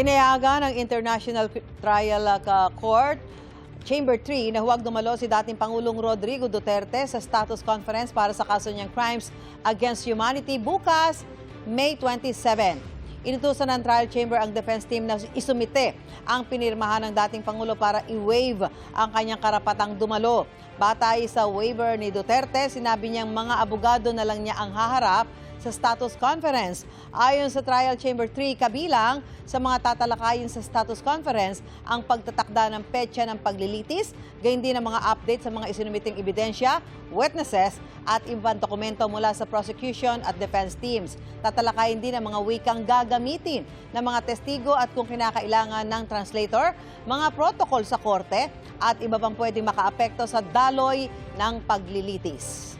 Pinayagan ng International Trial Court Chamber 3 na huwag dumalo si dating Pangulong Rodrigo Duterte sa status conference para sa kaso niyang crimes against humanity bukas, May 27. Inutusan ng trial chamber ang defense team na isumite ang pinirmahan ng dating Pangulo para i-waive ang kanyang karapatang dumalo. Batay sa waiver ni Duterte, sinabi niyang mga abogado na lang niya ang haharap sa status conference. Ayon sa Trial Chamber 3, kabilang sa mga tatalakayin sa status conference ang pagtatakda ng petsa ng paglilitis, gayon din ang mga update sa mga isinumiting ebidensya, witnesses at ibang dokumento mula sa prosecution at defense teams. Tatalakayin din ang mga wikang gagamitin ng mga testigo at kung kinakailangan ng translator, mga protocol sa korte at iba pang pwedeng makaapekto sa daloy ng paglilitis.